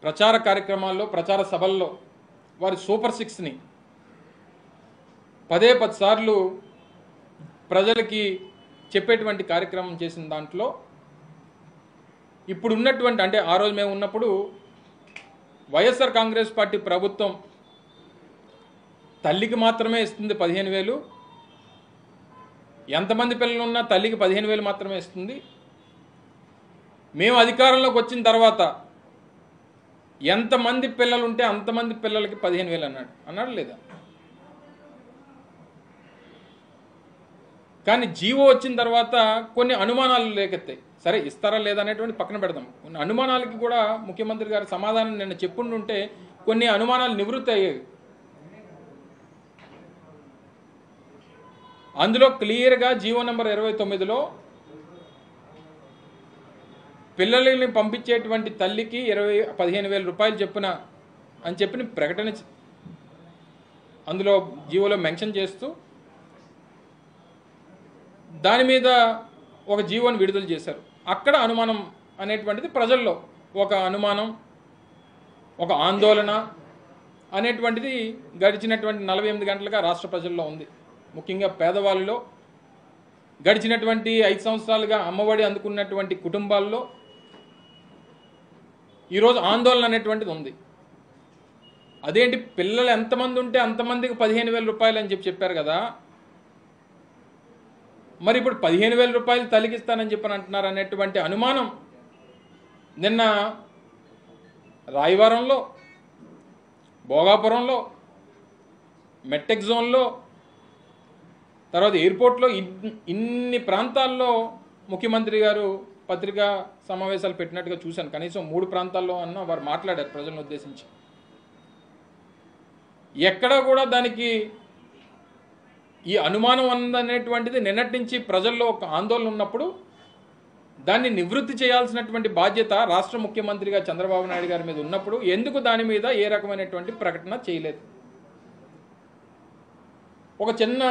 ప్రచార కార్యక్రమాల్లో ప్రచార సభల్లో వారి సూపర్ సిక్స్ని పదే 10 సార్లు ప్రజలకి చెప్పేటువంటి కార్యక్రమం చేసిన దాంట్లో ఇప్పుడు ఉన్నటువంటి అంటే ఆ రోజు మేము ఉన్నప్పుడు వైఎస్ఆర్ కాంగ్రెస్ పార్టీ ప్రభుత్వం తల్లికి మాత్రమే ఇస్తుంది 15,000, ఎంతమంది పిల్లలు ఉన్నా తల్లికి 15,000 మాత్రమే ఇస్తుంది. మేము అధికారంలోకి వచ్చిన తర్వాత ఎంతమంది పిల్లలు ఉంటే అంతమంది పిల్లలకి 15,000 అన్నాడు లేదా? కానీ జీవో వచ్చిన తర్వాత కొన్ని అనుమానాలు లేకెత్తాయి. సరే ఇస్తారా లేదా అనేటువంటి పక్కన పెడదాం. కొన్ని అనుమానాలకి కూడా ముఖ్యమంత్రి గారు సమాధానం నిన్న చెప్పుంటుంటే కొన్ని అనుమానాలు నివృత్తి అయ్యాయి. అందులో క్లియర్గా జీవో నెంబర్ 29లో పిల్లల్ని పంపించేటువంటి తల్లికి 15,000 రూపాయలు చెప్పున అని చెప్పి ప్రకటన అందులో జీవోలో మెన్షన్ చేస్తూ దాని మీద ఒక జీవోని విడుదల చేశారు. అక్కడ అనుమానం అనేటువంటిది ప్రజల్లో ఒక అనుమానం, ఒక ఆందోళన అనేటువంటిది గడిచినటువంటి 48 గంటలుగా రాష్ట్ర ప్రజల్లో ఉంది. ముఖ్యంగా పేదవాళ్ళలో గడిచినటువంటి 5 సంవత్సరాలుగా అమ్మఒడి అందుకున్నటువంటి కుటుంబాల్లో ఈరోజు ఆందోళన అనేటువంటిది ఉంది. అదేంటి పిల్లలు ఎంతమంది ఉంటే అంతమందికి 15,000 రూపాయలు అని చెప్పారు కదా, మరి ఇప్పుడు 15,000 రూపాయలు తలిగిస్తానని చెప్పని అంటున్నారు అనేటువంటి అనుమానం నిన్న రాయవరంలో, భోగాపురంలో, మెట్టెక్ జోన్లో, తర్వాత ఎయిర్పోర్ట్లో ఇన్ని ప్రాంతాల్లో ముఖ్యమంత్రి గారు పత్రికా సమావేశాలు పెట్టినట్టుగా చూశాను. కనీసం 3 ప్రాంతాల్లో అన్న వారు మాట్లాడారు ప్రజలను ఉద్దేశించి. ఎక్కడా కూడా దానికి ఈ అనుమానం అనేటువంటిది నిన్నటి నుంచి ప్రజల్లో ఒక ఆందోళన ఉన్నప్పుడు దాన్ని నివృత్తి చేయాల్సినటువంటి బాధ్యత రాష్ట్ర ముఖ్యమంత్రిగా చంద్రబాబు నాయుడు గారి మీద ఉన్నప్పుడు ఎందుకు దాని మీద ఏ రకమైనటువంటి ప్రకటన చేయలేదు? ఒక చిన్న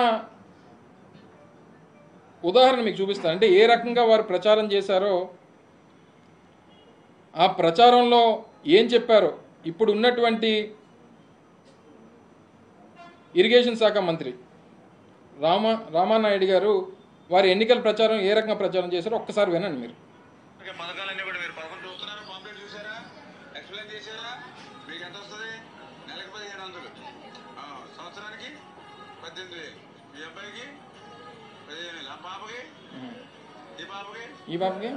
ఉదాహరణ మీకు చూపిస్తాను. అంటే ఏ రకంగా వారు ప్రచారం చేశారో, ఆ ప్రచారంలో ఏం చెప్పారో ఇప్పుడు ఉన్నటువంటి ఇరిగేషన్ శాఖ మంత్రి రామానాయుడు గారు వారి ఎన్నికల ప్రచారం ఏ రకంగా ప్రచారం చేశారో ఒక్కసారి వినండి మీరు. పథకాలన్నీ కూడా మీరు పథకం చూస్తున్నారా, పాంప్లెట్ చూసారా, ఎక్స్ప్లెయిన్ చేశారా? మీకు ఎంత వస్తుంది? నెలకు 1,500, సంవత్సరానికి 18,000, మీ అబ్బాయికి 15,000, ఆ పాపకి, ఈ పాపకి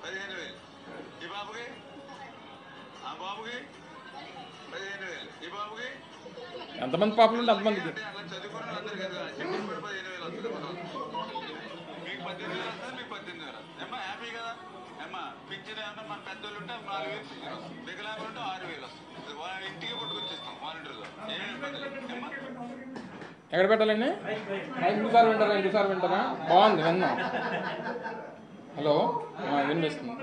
15,000, ఈ బాబుకి, ఆ బాబుకి 15,000, ఈ బాబుకి. ఎంతమంది పాపలు ఉంటే అంతమందికి అట్లా చదువుకుని అందరు కదా చెప్పి 15,000 వస్తుంది. మీకు 18,000 వస్తుంది, మీకు 18,000. ఏమ్మా హ్యాపీ కదా? ఏమ్మా పింఛన్ ఏమన్నా మన పెద్దోళ్ళు ఉంటే 4,000 పింఛన్ వస్తుంది, మిగలాగా ఉంటే 6,000 వస్తుంది. వాళ్ళ ఇంటికి పట్టుకొచ్చేస్తాం వాలంటీర్లో. ఏమేమి ఇబ్బంది లేదు. ఏమ్మా ఎక్కడ పెట్టాలండి? 2 సార్లు వింటారా? బాగుంది, విన్నాం. హలో, వినిపిస్తుంది.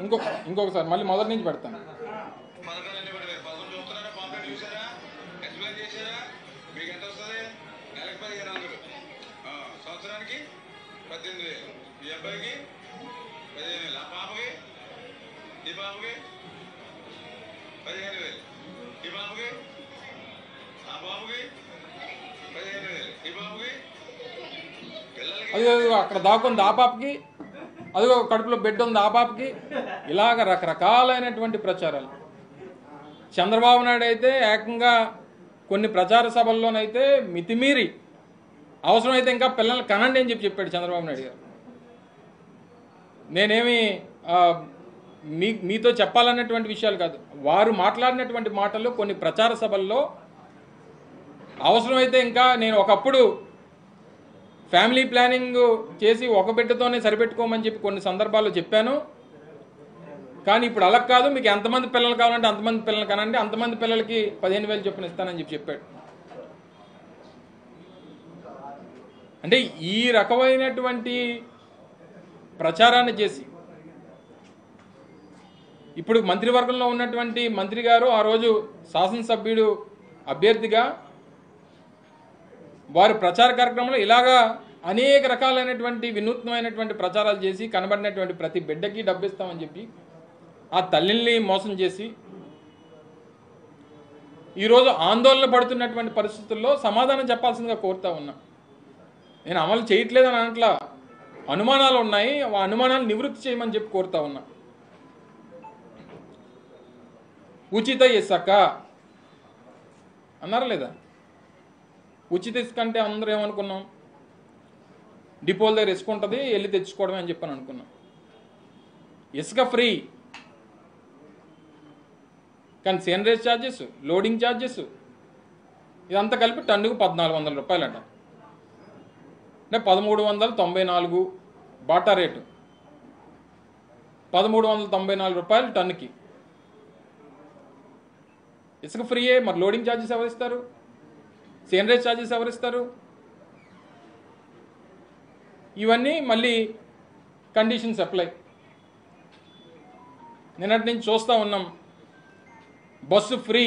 ఇంకొకసారి మళ్ళీ మొదటి నుంచి పెడతాను. పథకాలన్నీ కూడా మీరు పథకం చూస్తున్నారా, పాంప్లెట్ చూసారా, ఎక్స్ప్లెయిన్ చేశారా? మీకు ఎంత వస్తుంది? నెలకు 1,500, సంవత్సరానికి 18,000, మీ అబ్బాయికి 15,000, ఆ పాపకి, ఈ బాబుకి 15,000, ఈ బాబుకి, ఆ బాబుకి 15,000, ఈ బాబుకి. పిల్లలకి అదిగో అక్కడ దాక్కుంది ఆ పాపకి, అదిగో కడుపులో బిడ్డ ఉంది ఆ పాపకి. ఇలాగ రకరకాలైనటువంటి ప్రచారాలు. చంద్రబాబు నాయుడు అయితే ఏకంగా కొన్ని ప్రచార సభల్లోనైతే మితిమీరి అవసరమైతే ఇంకా పిల్లల్ని కనండి అని చెప్పాడు చంద్రబాబు నాయుడు గారు. నేనేమి మీతో చెప్పాలన్నటువంటి విషయాలు కాదు, వారు మాట్లాడినటువంటి మాటలు కొన్ని ప్రచార సభల్లో అవసరమైతే ఇంకా నేను ఒకప్పుడు ఫ్యామిలీ ప్లానింగ్ చేసి ఒక బిడ్డతోనే సరిపెట్టుకోమని చెప్పి కొన్ని సందర్భాల్లో చెప్పాను. కానీ ఇప్పుడు అలా కాదు, మీకు ఎంతమంది పిల్లలు కావాలంటే అంతమంది పిల్లలు కనండి, అంతమంది పిల్లలకి 15,000 చొప్పున ఇస్తానని చెప్పాడు. అంటే ఈ రకమైనటువంటి ప్రచారాన్ని చేసి ఇప్పుడు మంత్రివర్గంలో ఉన్నటువంటి మంత్రి గారు ఆ రోజు శాసనసభ్యుడు అభ్యర్థిగా వారు ప్రచార కార్యక్రమంలో ఇలాగా అనేక రకాలైనటువంటి వినూత్నమైనటువంటి ప్రచారాలు చేసి కనబడినటువంటి ప్రతి బిడ్డకి డబ్బు ఇస్తామని చెప్పి ఆ తల్లిని మోసం చేసి ఈరోజు ఆందోళన పడుతున్నటువంటి పరిస్థితుల్లో సమాధానం చెప్పాల్సిందిగా కోరుతా ఉన్నా. నేను అమలు చేయట్లేదని అనట్లా, అనుమానాలు ఉన్నాయి, ఆ అనుమానాలు నివృత్తి చేయమని చెప్పి కోరుతా ఉన్నా. ఉచిత ఇసుక అన్నారా లేదా? ఉచిత ఇసుక అంటే అందరూ ఏమనుకున్నాం, డిపోల దగ్గర ఇసుక ఉంటుంది, వెళ్ళి తెచ్చుకోవడమే అని చెప్పని అనుకున్నాం. ఇసుక ఫ్రీ, కానీ సేనరేజ్ ఛార్జెస్, లోడింగ్ ఛార్జెస్ ఇదంతా కలిపి టన్నుకు 1400 రూపాయలంట. అంటే 1394 బాటా రేటు, 1394 రూపాయలు టన్నుకి ఇసుక ఫ్రీయే. మరి లోడింగ్ ఛార్జెస్ ఎవరిస్తారు? సేనరేజ్ ఛార్జెస్ ఎవరిస్తారు? ఇవన్నీ మళ్ళీ కండిషన్స్ అప్లై. నిన్నటి నుంచి చూస్తూ ఉన్నాం, bus free,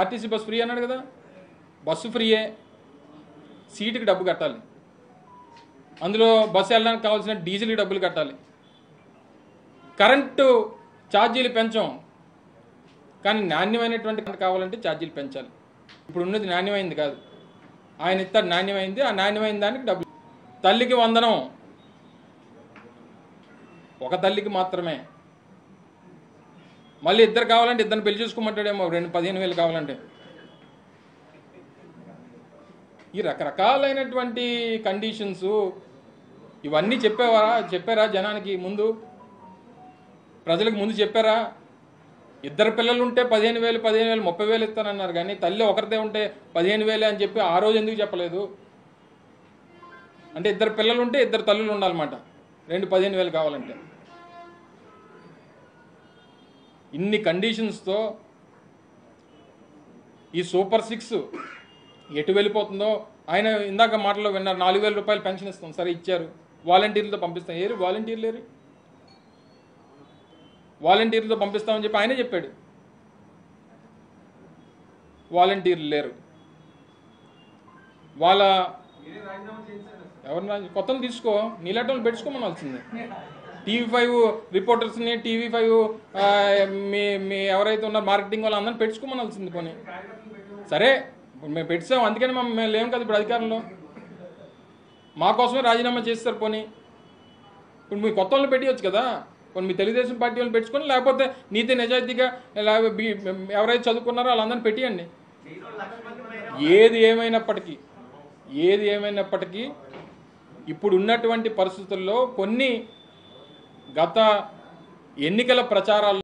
RTC bus free అన్నాడు కదా, బస్సు ఫ్రీయే, సీటుకి డబ్బు కట్టాలి, అందులో బస్సు వెళ్ళడానికి కావాల్సిన డీజిల్కి డబ్బులు కట్టాలి. కరెంటు ఛార్జీలు పెంచాం, కానీ నాణ్యమైనటువంటి కరెంట్ కావాలంటే ఛార్జీలు పెంచాలి. ఇప్పుడు ఉన్నది నాణ్యమైంది కాదు, ఆయన ఇస్తాడు నాణ్యమైంది, ఆ నాణ్యమైన దానికి డబ్బులు. తల్లికి వందనం ఒక తల్లికి మాత్రమే, మళ్ళీ ఇద్దరు కావాలంటే ఇద్దరిని పెళ్లి చేసుకోమంటాడేమో, 15,000 కావాలంటే. ఈ రకరకాలైనటువంటి కండిషన్స్ ఇవన్నీ చెప్పారా జనానికి ముందు, ప్రజలకు ముందు చెప్పారా? ఇద్దరు పిల్లలు ఉంటే 15,000 30,000 ఇస్తానన్నారు, కానీ తల్లి ఒకరిదే ఉంటే 15,000 అని చెప్పి ఆ రోజు ఎందుకు చెప్పలేదు? అంటే ఇద్దరు పిల్లలు ఉంటే ఇద్దరు తల్లులు ఉండాలన్నమాట, 15,000 కావాలంటే. ఇన్ని కండిషన్స్తో ఈ సూపర్ 6 ఎటు వెళ్ళిపోతుందో. ఆయన ఇందాక మాటలో విన్నారు, 4,000 రూపాయలు పెన్షన్ ఇస్తాం, సరే ఇచ్చారు, వాలంటీర్లతో పంపిస్తాం. ఏరు వాలంటీర్లు? వాలంటీర్లతో పంపిస్తామని చెప్పి ఆయనే చెప్పాడు, వాలంటీర్లు లేరు. వాళ్ళ ఎవరిని కొత్తలు తీసుకో, నీలాటోళ్ళు పెట్టుకోమనాల్సిందే. TV5 రిపోర్టర్స్ని, TV5 మీ ఎవరైతే ఉన్నారో మార్కెటింగ్ వాళ్ళు అందరిని పెట్టుకోమనాల్సింది. పోనీ సరే, మేము పెట్టాం, అందుకని మేము లేము కదా ఇప్పుడు అధికారంలో, మా కోసమే రాజీనామా చేస్తారు. పోనీ ఇప్పుడు మీ కొత్త వాళ్ళని పెట్టవచ్చు కదా, కొన్ని మీ తెలుగుదేశం పార్టీ వాళ్ళని పెట్టుకొని, లేకపోతే నీతి నిజాయితీగా ఎవరైతే చదువుకున్నారో వాళ్ళందరినీ పెట్టియండి. ఏది ఏమైనప్పటికీ ఇప్పుడు ఉన్నటువంటి పరిస్థితుల్లో కొన్ని గత ఎన్నికల ప్రచారాల్లో